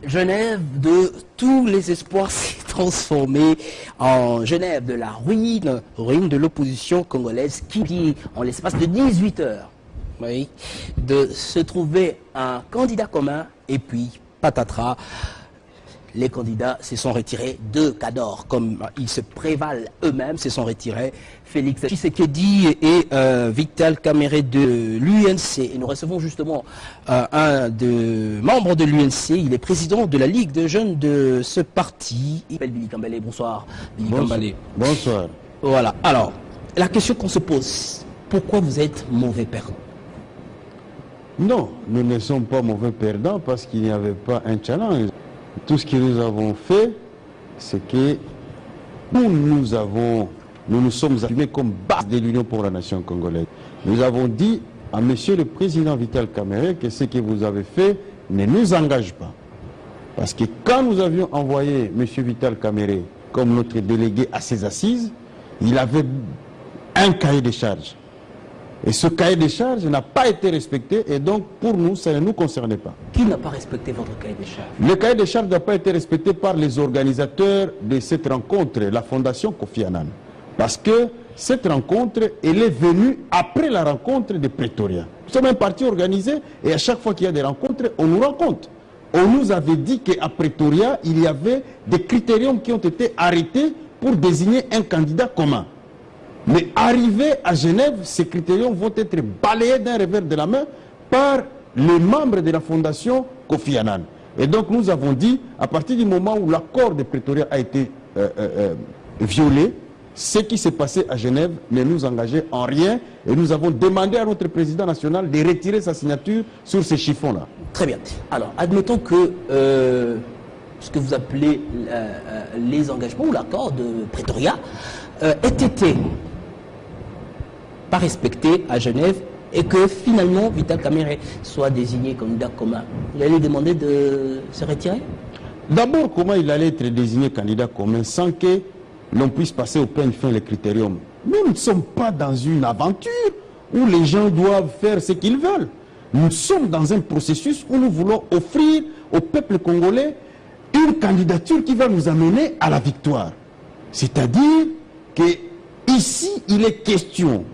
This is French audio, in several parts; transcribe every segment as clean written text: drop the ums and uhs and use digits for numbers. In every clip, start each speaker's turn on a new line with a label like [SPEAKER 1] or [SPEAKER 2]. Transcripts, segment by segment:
[SPEAKER 1] Genève de tous les espoirs s'est transformée en Genève de la ruine, ruine de l'opposition congolaise qui dit en l'espace de 18 heures, oui, de se trouver un candidat commun et puis patatras. Les candidats se sont retirés de Cador, comme ils se prévalent eux-mêmes, se sont retirés. Félix Tshisekedi et Vital Kamerhe de l'UNC. Et nous recevons justement un des membres de l'UNC. Il est président de la Ligue de jeunes de ce parti. Il s'appelle Billy Kambale. Bonsoir. Billy Kambale.
[SPEAKER 2] Bonsoir.
[SPEAKER 1] Voilà. Alors, la question qu'on se pose, pourquoi vous êtes mauvais perdant?
[SPEAKER 2] Non, nous ne sommes pas mauvais perdants parce qu'il n'y avait pas un challenge. Tout ce que nous avons fait, c'est que nous nous sommes assumés comme base de l'Union pour la nation congolaise. Nous avons dit à Monsieur le Président Vital Kamerhe que ce que vous avez fait ne nous engage pas. Parce que quand nous avions envoyé Monsieur Vital Kamerhe comme notre délégué à ses assises, il avait un cahier de charges. Et ce cahier de charges n'a pas été respecté et donc pour nous, ça ne nous concernait pas.
[SPEAKER 1] Qui n'a pas respecté votre cahier de charges?
[SPEAKER 2] Le cahier de charges n'a pas été respecté par les organisateurs de cette rencontre, la Fondation Kofi Annan. Parce que cette rencontre, elle est venue après la rencontre de Pretoria. Nous sommes un parti organisé et à chaque fois qu'il y a des rencontres, on nous rencontre. On nous avait dit qu'à Pretoria, il y avait des critériums qui ont été arrêtés pour désigner un candidat commun. Mais arrivés à Genève, ces critériums vont être balayés d'un revers de la main par les membres de la Fondation Kofi Annan. Et donc nous avons dit, à partir du moment où l'accord de Pretoria a été violé, ce qui s'est passé à Genève ne nous engageait en rien. Et nous avons demandé à notre président national de retirer sa signature sur ces chiffons-là.
[SPEAKER 1] Très bien. Alors, admettons que ce que vous appelez les engagements ou l'accord de Pretoria ait été pas respecté à Genève et que finalement Vital Kamerhe soit désigné candidat commun. Vous allez demander de se retirer?
[SPEAKER 2] D'abord, comment il allait être désigné candidat commun sans que l'on puisse passer au peigne fin les critériums? Nous ne sommes pas dans une aventure où les gens doivent faire ce qu'ils veulent. Nous sommes dans un processus où nous voulons offrir au peuple congolais une candidature qui va nous amener à la victoire. C'est-à-dire que ici, il est question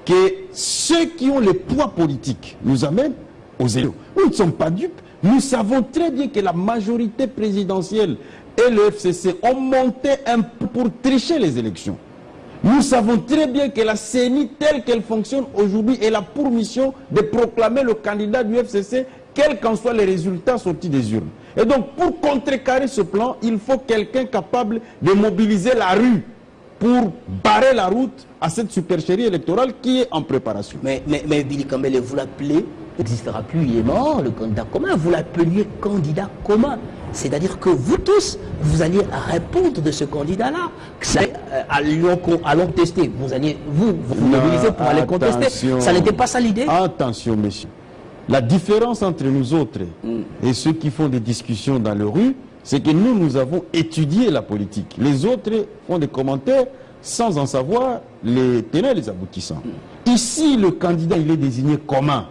[SPEAKER 2] que ceux qui ont le poids politique nous amènent aux élections. Nous ne sommes pas dupes. Nous savons très bien que la majorité présidentielle et le FCC ont monté un peu pour tricher les élections. Nous savons très bien que la CENI, telle qu'elle fonctionne aujourd'hui, elle a pour mission de proclamer le candidat du FCC, quels qu'en soient les résultats sortis des urnes. Et donc, pour contrecarrer ce plan, il faut quelqu'un capable de mobiliser la rue pour barrer la route à cette supercherie électorale qui est en préparation.
[SPEAKER 1] Mais Billy Kambale, vous l'appelez, n'existera plus, il est mort, le candidat commun, vous l'appeliez candidat commun. C'est-à-dire que vous tous, vous alliez répondre de ce candidat-là. Allons tester. Vous alliez vous mobiliser pour aller contester. Ça n'était pas ça l'idée?
[SPEAKER 2] Attention, messieurs. La différence entre nous autres et ceux qui font des discussions dans les rues, c'est que nous avons étudié la politique. Les autres font des commentaires sans en savoir les tenants et les aboutissants. Ici, le candidat, il est désigné commun.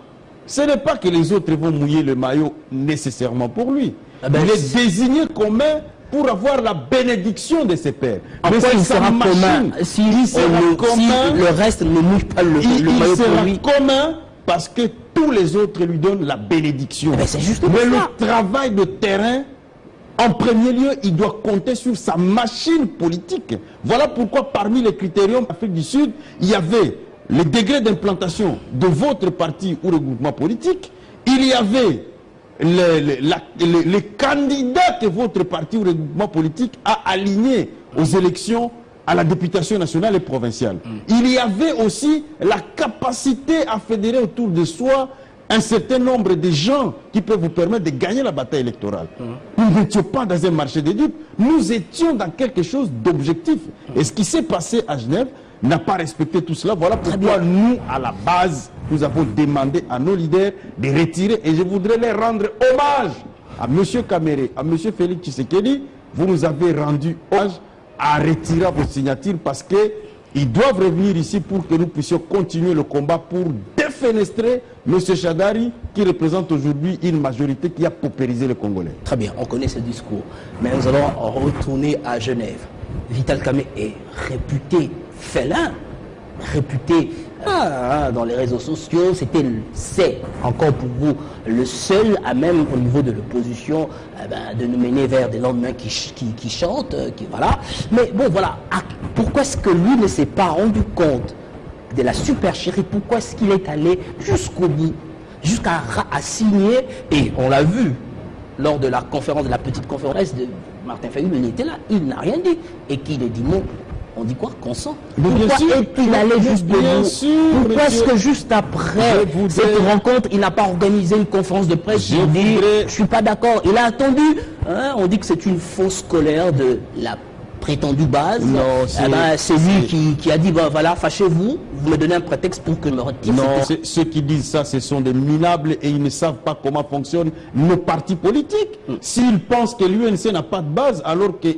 [SPEAKER 2] Ce n'est pas que les autres vont mouiller le maillot nécessairement pour lui. Il est désigné commun pour avoir la bénédiction de ses pairs.
[SPEAKER 1] Mais il sera commun si le reste ne mouille pas le maillot pour lui.
[SPEAKER 2] Il sera commun parce que tous les autres lui donnent la bénédiction.
[SPEAKER 1] Mais c'est justement
[SPEAKER 2] ça.
[SPEAKER 1] Le
[SPEAKER 2] travail de terrain, en premier lieu, il doit compter sur sa machine politique. Voilà pourquoi parmi les critériums d'Afrique du Sud, il y avait le degré d'implantation de votre parti ou regroupement politique, il y avait les candidats que votre parti ou regroupement politique a alignés aux élections à la députation nationale et provinciale. Il y avait aussi la capacité à fédérer autour de soi un certain nombre de gens qui peuvent vous permettre de gagner la bataille électorale. Nous n'étions pas dans un marché des dupes, nous étions dans quelque chose d'objectif. Et ce qui s'est passé à Genève n'a pas respecté tout cela. Voilà pourquoi nous, à la base, nous avons demandé à nos leaders de retirer. Et je voudrais les rendre hommage à M. Kamerhe, à M. Félix Tshisekedi. Vous nous avez rendu hommage à retirer vos signatures parce qu'ils doivent revenir ici pour que nous puissions continuer le combat pour défendre défenestrer M. Chadari, qui représente aujourd'hui une majorité qui a paupérisé les Congolais.
[SPEAKER 1] Très bien, on connaît ce discours. Mais nous allons retourner à Genève. Vital Kamerhe est réputé félin, réputé dans les réseaux sociaux. C'est encore pour vous le seul à même au niveau de l'opposition de nous mener vers des lendemains qui chantent, voilà. Mais bon, voilà, pourquoi est-ce que lui ne s'est pas rendu compte de la supercherie? Pourquoi est-ce qu'il est allé jusqu'au bout, jusqu'à signer? Et on l'a vu lors de la conférence, de la petite conférence de Martin Fayulu, il était là, il n'a rien dit. Et qu'il a dit non, on dit quoi? Consent. Pourquoi est-il allé jusqu'au bout? Pourquoi est-ce que juste après cette rencontre, il n'a pas organisé une conférence de presse? Il dit, je ne suis pas d'accord. Il a attendu. Hein, on dit que c'est une fausse colère de la prétendue base. C'est lui qui a dit, ben voilà, fâchez-vous, vous me donnez un prétexte pour que je me retire.
[SPEAKER 2] Non, ceux qui disent ça, ce sont des minables et ils ne savent pas comment fonctionnent nos partis politiques. S'ils pensent que l'UNC n'a pas de base, alors que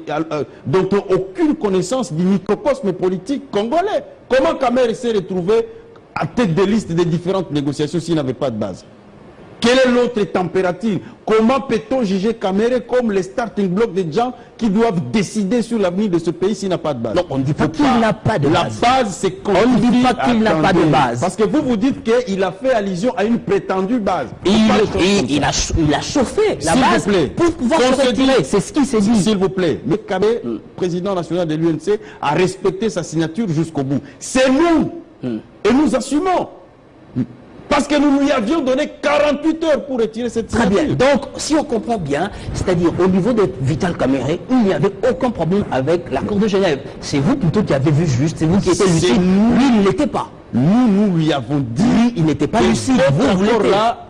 [SPEAKER 2] dont on n'a aucune connaissance du microcosme politique congolais, comment Kamerhe s'est retrouvé à tête de liste des différentes négociations s'il n'avait pas de base? Quelle est l'autre température? Comment peut-on juger Kamerhe comme les starting blocks des gens qui doivent décider sur l'avenir de ce pays s'il n'a pas de base?
[SPEAKER 1] Non, on ne dit pas qu'il n'a pas de base.
[SPEAKER 2] La base, c'est qu'on
[SPEAKER 1] ne dit pas qu'il n'a pas de base.
[SPEAKER 2] Parce que vous vous dites qu'il a fait allusion à une prétendue base.
[SPEAKER 1] Il a chauffé la base pour pouvoir se retirer. C'est ce qui s'est dit.
[SPEAKER 2] S'il vous plaît, mais Kamerhe, président national de l'UNC, a respecté sa signature jusqu'au bout. C'est nous. Et nous assumons. Parce que nous lui avions donné 48 heures pour retirer cette signature.
[SPEAKER 1] Très bien. Donc, si on comprend bien, c'est-à-dire au niveau de Vital Kamerhe, il n'y avait aucun problème avec l'accord de Genève. C'est vous plutôt qui avez vu juste, c'est vous qui étiez lucide. Lui, il ne l'était pas.
[SPEAKER 2] Nous lui avons dit
[SPEAKER 1] il n'était pas lucide.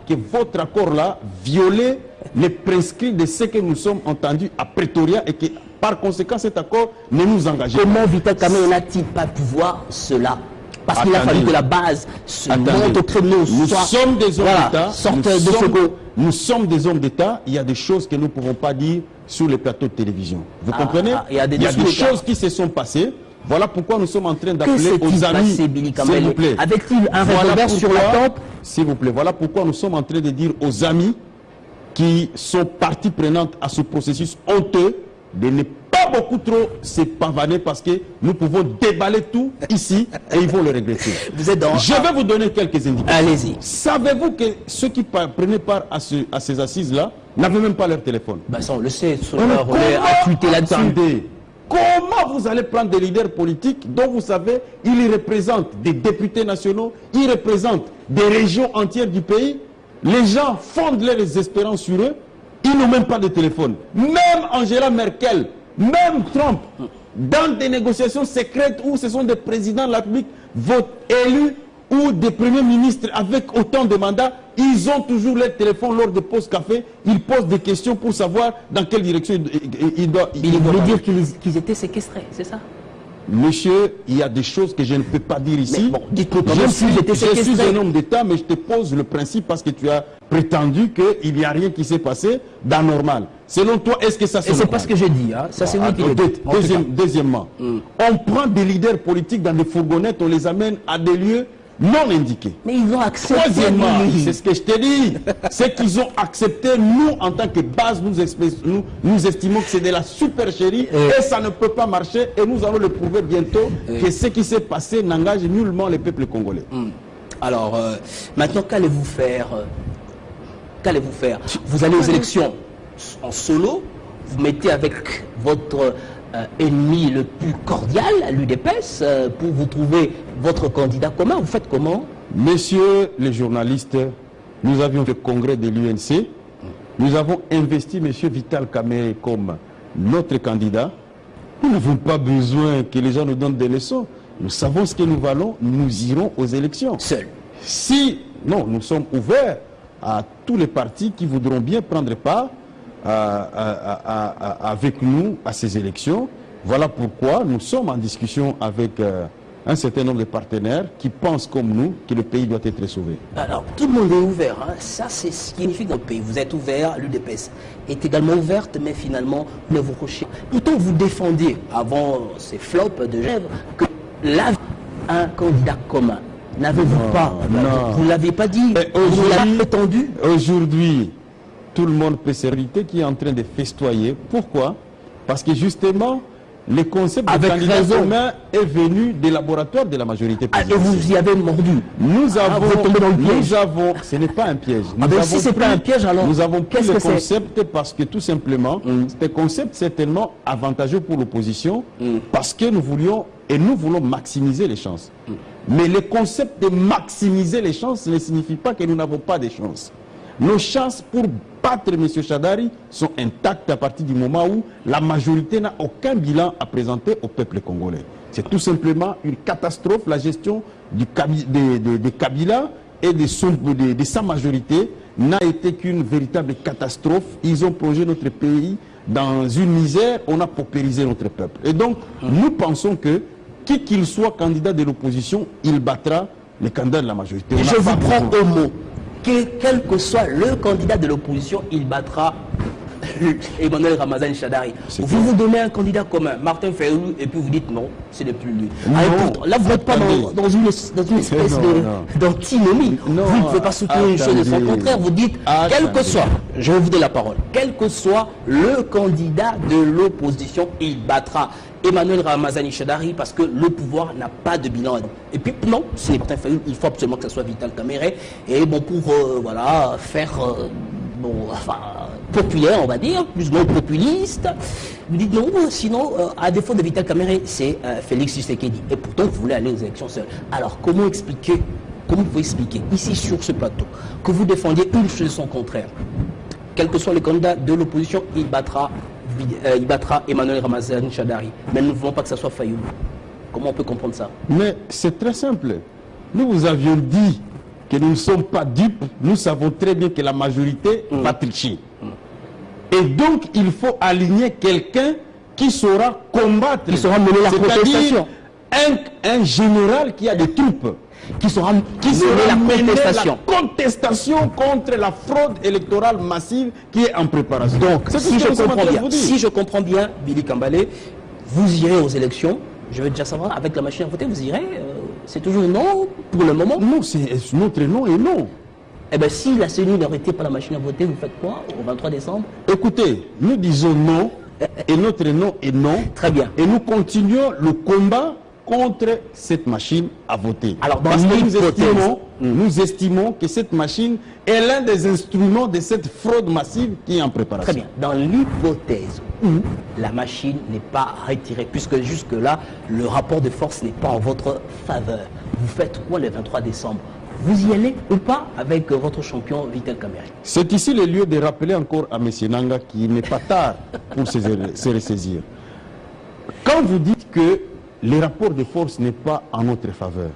[SPEAKER 2] Que votre accord-là violait les prescrits de ce que nous sommes entendus à Pretoria et que par conséquent cet accord ne nous engageait pas.
[SPEAKER 1] Comment Vital Kamerhe n'a-t-il pas pu voir cela? Parce qu'il a fallu que la base se monte au créneau.
[SPEAKER 2] Nous sommes des hommes d'État.
[SPEAKER 1] Nous
[SPEAKER 2] sommes des hommes d'État. Il y a des choses que nous ne pouvons pas dire sur les plateaux de télévision. Vous comprenez? Il y a des choses qui se sont passées. Voilà pourquoi nous sommes en train d'appeler aux amis. S'il vous plaît.
[SPEAKER 1] Avait-il un revolver sur la tempe?
[SPEAKER 2] S'il vous plaît. Voilà pourquoi nous sommes en train de dire aux amis qui sont partie prenante à ce processus honteux de ne pas beaucoup trop se pavaner parce que nous pouvons déballer tout ici et ils vont le regretter.
[SPEAKER 1] Je
[SPEAKER 2] vais vous donner quelques indications.
[SPEAKER 1] Allez-y.
[SPEAKER 2] Savez-vous que ceux qui prenaient part à ces assises-là n'avaient même pas leur téléphone?
[SPEAKER 1] Ça on le sait, on a tweeté là-dessus.
[SPEAKER 2] Comment vous allez prendre des leaders politiques dont vous savez, ils représentent des députés nationaux, ils représentent des régions entières du pays? Les gens fondent leurs espérances sur eux. Ils n'ont même pas de téléphone. Même Angela Merkel, même Trump, dans des négociations secrètes où ce sont des présidents de la République élus ou des premiers ministres avec autant de mandats, ils ont toujours leur téléphone lors de pauses café. Ils posent des questions pour savoir dans quelle direction ils doivent.
[SPEAKER 1] Il voulait dire qu'ils étaient séquestrés, c'est ça?
[SPEAKER 2] Monsieur, il y a des choses que je ne peux pas dire ici.
[SPEAKER 1] Bon, dites-nous quand même si j'étais séquestré.
[SPEAKER 2] Je suis un homme d'État, mais je te pose le principe parce que tu as prétendu qu'il n'y a rien qui s'est passé d'anormal. Selon toi, est-ce que ça c'est normal?
[SPEAKER 1] C'est pas ce que j'ai dit, hein. Ça c'est lui qui le dit.
[SPEAKER 2] Deuxièmement, on prend des leaders politiques dans des fourgonnettes, on les amène à des lieux non indiqués.
[SPEAKER 1] Mais ils ont accepté.
[SPEAKER 2] Troisièmement, c'est ce que je t'ai dit, c'est qu'ils ont accepté, nous en tant que base, nous estimons que c'est de la supercherie et ça ne peut pas marcher et nous allons le prouver bientôt que ce qui s'est passé n'engage nullement le peuple congolais.
[SPEAKER 1] Alors, maintenant, qu'allez-vous faire? Qu'allez-vous faire? Vous allez aux élections en solo, vous mettez avec votre ennemi le plus cordial, l'UDPS, pour vous trouver votre candidat commun. Vous faites comment?
[SPEAKER 2] Messieurs les journalistes, nous avions le congrès de l'UNC. Nous avons investi M. Vital Kamerhe comme notre candidat. Nous n'avons pas besoin que les gens nous donnent des leçons. Nous savons ce que nous valons, nous irons aux élections.
[SPEAKER 1] Seuls?
[SPEAKER 2] Non, nous sommes ouverts à tous les partis qui voudront bien prendre part avec nous à ces élections. Voilà pourquoi nous sommes en discussion avec un certain nombre de partenaires qui pensent comme nous que le pays doit être sauvé.
[SPEAKER 1] Alors, tout le monde est ouvert. Hein. Ça, c'est ce qui signifie dans le pays. Vous êtes ouvert, l'UDPS est également ouverte, mais finalement, ne vous rochez. Pourtant, vous défendiez, avant ces flops de Genève, que là, un candidat commun. N'avez-vous pas?
[SPEAKER 2] Non.
[SPEAKER 1] Vous ne l'avez pas dit. Vous l'avez prétendu.
[SPEAKER 2] Aujourd'hui, tout le monde peut s'irriter qui est en train de festoyer. Pourquoi? Parce que justement, le concept de candidat commun est venu des laboratoires de la majorité
[SPEAKER 1] présidentielle. Et vous y avez mordu.
[SPEAKER 2] Nous avons, ce n'est pas un piège.
[SPEAKER 1] Si ce n'est pas un piège, alors
[SPEAKER 2] nous avons pris le concept parce que tout simplement, c'est un concept certainement avantageux pour l'opposition parce que nous voulons maximiser les chances. Mais le concept de maximiser les chances ne signifie pas que nous n'avons pas de chances. Nos chances pour battre M. Shadari sont intactes à partir du moment où la majorité n'a aucun bilan à présenter au peuple congolais. C'est tout simplement une catastrophe. La gestion de Kabila et de sa majorité n'a été qu'une véritable catastrophe. Ils ont plongé notre pays dans une misère. On a paupérisé notre peuple. Et donc, nous pensons que, qui qu'il soit candidat de l'opposition, il battra les candidats de la majorité.
[SPEAKER 1] Je vous prends au mot. Quel que soit le candidat de l'opposition, il battra Emmanuel Ramazani Shadari. Vous donnez un candidat commun, Martin Fayulu, et puis vous dites non, ce n'est plus lui. Là, vous n'êtes pas dans une espèce d'antinomie. Vous ne pouvez pas soutenir une chose de son contraire. Vous dites, quel que soit, je vais vous donner la parole, quel que soit le candidat de l'opposition, il battra Emmanuel Ramazani Shadari parce que le pouvoir n'a pas de bilan. Et puis non, c'est Martin Fayulu, il faut absolument que ce soit Vital Kamerhe. Et bon, pour voilà, faire populaire, on va dire, plus ou moins populiste, vous dites non, sinon, à défaut de Vital Kamerhe, c'est Félix Tshisekedi. Et pourtant, vous voulez aller aux élections seul. Alors, comment vous pouvez expliquer, ici sur ce plateau, que vous défendiez une chose de son contraire? Quel que soit le candidat de l'opposition, il battra Emmanuel Ramazani Shadari. Mais nous ne voulons pas que ce soit Fayulu. Comment on peut comprendre ça?
[SPEAKER 2] Mais c'est très simple. Nous vous avions dit que nous ne sommes pas dupes. Nous savons très bien que la majorité va tricher. Et donc, il faut aligner quelqu'un qui saura combattre.
[SPEAKER 1] Qui saura mener la contestation.
[SPEAKER 2] Un général qui a des troupes.
[SPEAKER 1] Qui saura mener la
[SPEAKER 2] contestation contre la fraude électorale massive qui est en préparation.
[SPEAKER 1] Donc, si je comprends bien, Billy Kambale, vous irez aux élections. Je veux déjà savoir, avec la machine à voter, vous irez c'est toujours non pour le moment?
[SPEAKER 2] Non, notre non est non.
[SPEAKER 1] Eh bien, si la CENI n'arrêtait pas la machine à voter, vous faites quoi au 23 décembre?
[SPEAKER 2] Écoutez, nous disons non, et notre non est non.
[SPEAKER 1] Très bien.
[SPEAKER 2] Et nous continuons le combat contre cette machine à voter.
[SPEAKER 1] Alors, dans
[SPEAKER 2] parce que nous estimons que cette machine est l'un des instruments de cette fraude massive qui est en préparation.
[SPEAKER 1] Très bien. Dans l'hypothèse où la machine n'est pas retirée, puisque jusque-là, le rapport de force n'est pas en votre faveur, vous faites quoi le 23 décembre? Vous y allez ou pas avec votre champion Vital Kamerhe? C'est
[SPEAKER 2] ici le lieu de rappeler encore à M. Nanga qu'il n'est pas tard pour se ressaisir. Quand vous dites que le rapport de force n'est pas en notre faveur,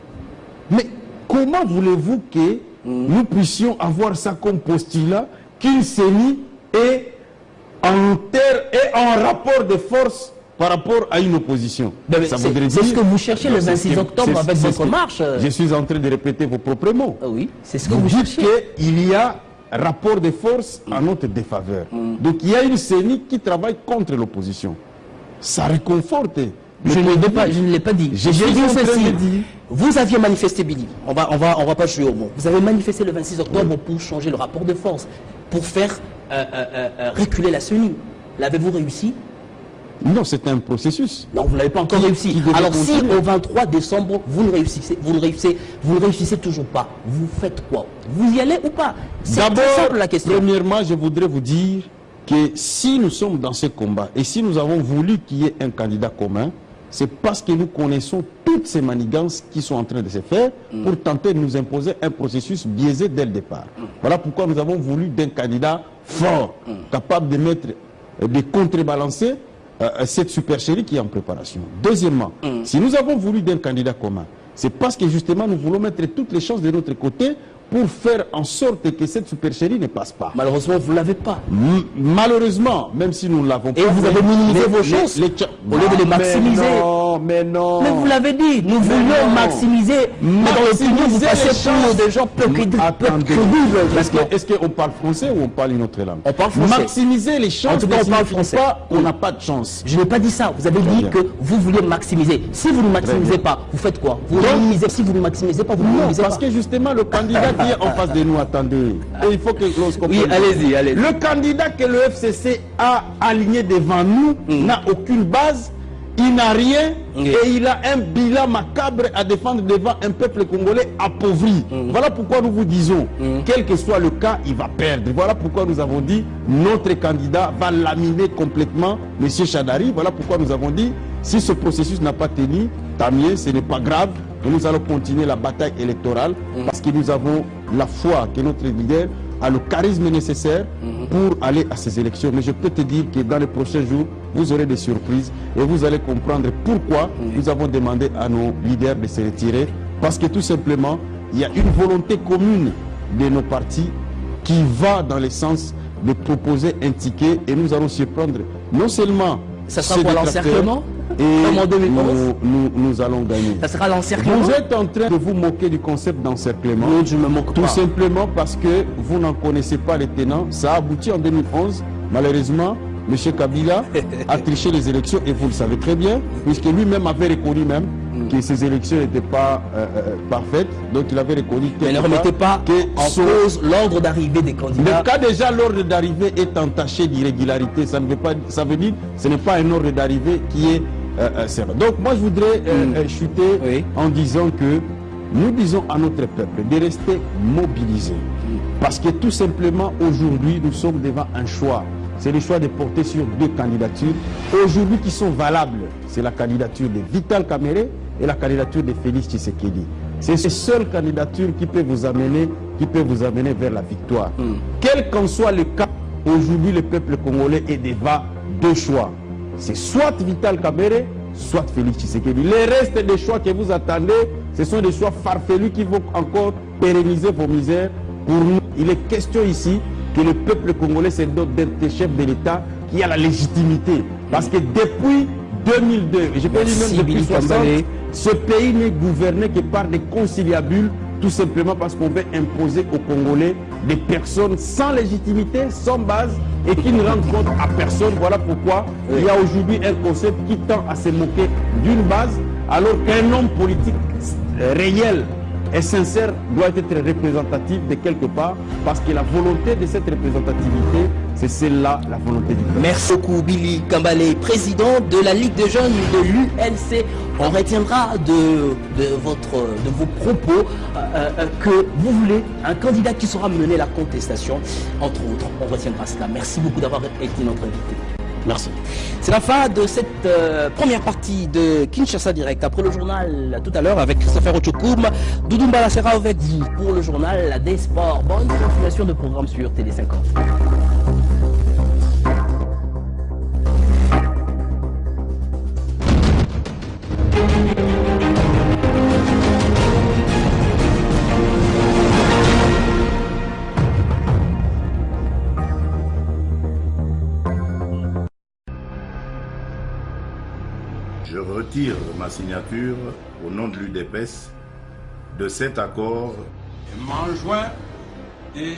[SPEAKER 2] mais comment voulez-vous que nous puissions avoir ça comme postulat qu'une CENI est en rapport de force par rapport à une opposition?
[SPEAKER 1] C'est ce que vous cherchez le 26 octobre avec votre marche.
[SPEAKER 2] Je suis en train de répéter vos propres mots.
[SPEAKER 1] Oui, c'est ce que vous cherchez.
[SPEAKER 2] Il y a rapport de force en notre défaveur. Donc il y a une CENI qui travaille contre l'opposition. Ça réconforte.
[SPEAKER 1] Je ne l'ai pas dit. Je dis ceci. Vous aviez manifesté, Billy. On va pas jouer au mot. Vous avez manifesté le 26 octobre pour changer le rapport de force, pour faire reculer la CENI. L'avez-vous réussi?
[SPEAKER 2] Non, c'est un processus.
[SPEAKER 1] Non, vous n'avez pas encore réussi. Alors si au 23 décembre, vous ne réussissez toujours pas, vous faites quoi? Vous y allez ou pas? C'est simple la question.
[SPEAKER 2] Premièrement, je voudrais vous dire que si nous sommes dans ce combat et si nous avons voulu qu'il y ait un candidat commun, c'est parce que nous connaissons toutes ces manigances qui sont en train de se faire pour tenter de nous imposer un processus biaisé dès le départ. Voilà pourquoi nous avons voulu d'un candidat fort, capable de contrebalancer cette supercherie qui est en préparation. Deuxièmement, si nous avons voulu d'un candidat commun, c'est parce que justement nous voulons mettre toutes les chances de notre côté pour faire en sorte que cette supercherie ne passe pas.
[SPEAKER 1] Malheureusement, vous ne l'avez pas.
[SPEAKER 2] Malheureusement, même si nous ne l'avons pas.
[SPEAKER 1] Et vous avez minimisé vos chances au lieu de les maximiser.
[SPEAKER 2] Mais non.
[SPEAKER 1] Mais vous l'avez dit, nous voulions maximiser. Mais dans l'opinion, vous passez pour des gens peu crédibles.
[SPEAKER 2] Est-ce qu'on parle français ou on parle une autre langue?
[SPEAKER 1] On parle français.
[SPEAKER 2] Maximiser les chances,
[SPEAKER 1] en tout cas, on parle français.
[SPEAKER 2] On n'a pas de chance.
[SPEAKER 1] Je n'ai pas dit ça. Vous avez dit que vous vouliez maximiser. Si vous ne maximisez pas, vous faites quoi? Vous minimisez. Si vous ne maximisez pas, vous ne minimisez pas.
[SPEAKER 2] Parce que justement, le candidat qui est en face de nous, attendez, et il faut que l'on se comprenne.
[SPEAKER 1] Oui, allez-y, allez-y.
[SPEAKER 2] Le candidat que le FCC a aligné devant nous n'a aucune base, il n'a rien, et il a un bilan macabre à défendre devant un peuple congolais appauvri. Voilà pourquoi nous vous disons, quel que soit le cas, il va perdre. Voilà pourquoi nous avons dit, notre candidat va laminer complètement M. Chadari. Voilà pourquoi nous avons dit, si ce processus n'a pas tenu, tant mieux, ce n'est pas grave. Nous allons continuer la bataille électorale parce que nous avons la foi que notre leader a le charisme nécessaire pour aller à ces élections. Mais je peux te dire que dans les prochains jours, vous aurez des surprises et vous allez comprendre pourquoi nous avons demandé à nos leaders de se retirer. Parce que tout simplement, il y a une volonté commune de nos partis qui va dans le sens de proposer un ticket et nous allons surprendre non seulement
[SPEAKER 1] ça sera pour l'encerclement
[SPEAKER 2] et
[SPEAKER 1] en 2011
[SPEAKER 2] nous allons gagner.
[SPEAKER 1] Ça sera l'encerclement.
[SPEAKER 2] Vous êtes en train de vous moquer du concept d'encerclement.
[SPEAKER 1] Non, je me moque pas.
[SPEAKER 2] Tout simplement parce que vous n'en connaissez pas les tenants. Ça a abouti en 2011. Malheureusement, M. Kabila a triché les élections et vous le savez très bien, puisque lui-même avait reconnu même que ces élections n'étaient pas parfaites. Donc il avait reconnu
[SPEAKER 1] mais ne remettez pas en cause l'ordre d'arrivée des candidats.
[SPEAKER 2] Le cas déjà, l'ordre d'arrivée est entaché d'irrégularité. Ça veut dire que ce n'est pas un ordre d'arrivée qui est donc moi je voudrais chuter en disant que nous disons à notre peuple de rester mobilisé. Parce que tout simplement aujourd'hui nous sommes devant un choix. C'est le choix de porter sur deux candidatures aujourd'hui qui sont valables. C'est la candidature de Vital Kamerhe et la candidature de Félix Tshisekedi. C'est ces seules candidatures qui peuvent vous amener vers la victoire. Quel qu'en soit le cas, aujourd'hui le peuple congolais est devant deux choix. C'est soit Vital Kamerhe, soit Félix Tshisekedi. Les restes des choix que vous attendez, ce sont des choix farfelus qui vont encore pérenniser vos misères. Pour nous, il est question ici que le peuple congolais se dote d'un chef de l'État qui a la légitimité. Parce que depuis 2002, et je peux dire même depuis 60, ce pays n'est gouverné que par des conciliabules, tout simplement parce qu'on veut imposer aux Congolais des personnes sans légitimité, sans base, et qui ne rendent compte à personne. Voilà pourquoi il y a aujourd'hui un concept qui tend à se moquer d'une base, alors qu'un homme politique réel et sincère doit être représentatif de quelque part, parce que la volonté de cette représentativité, c'est celle-là, la volonté du peuple.
[SPEAKER 1] Merci beaucoup Billy Kambale, président de la Ligue des jeunes de l'ULC. On retiendra de vos propos que vous voulez un candidat qui saura mener la contestation, entre autres. On retiendra cela. Merci beaucoup d'avoir été notre invité. Merci. C'est la fin de cette première partie de Kinshasa Direct. Après le journal, tout à l'heure, avec Christopher Ochokoum, Doudou Mbala sera avec vous pour le journal des sports. Bonne continuation de programme sur Télé 50.
[SPEAKER 3] Je retire ma signature au nom de l'UDPS de cet accord.
[SPEAKER 4] Je m'enjoins et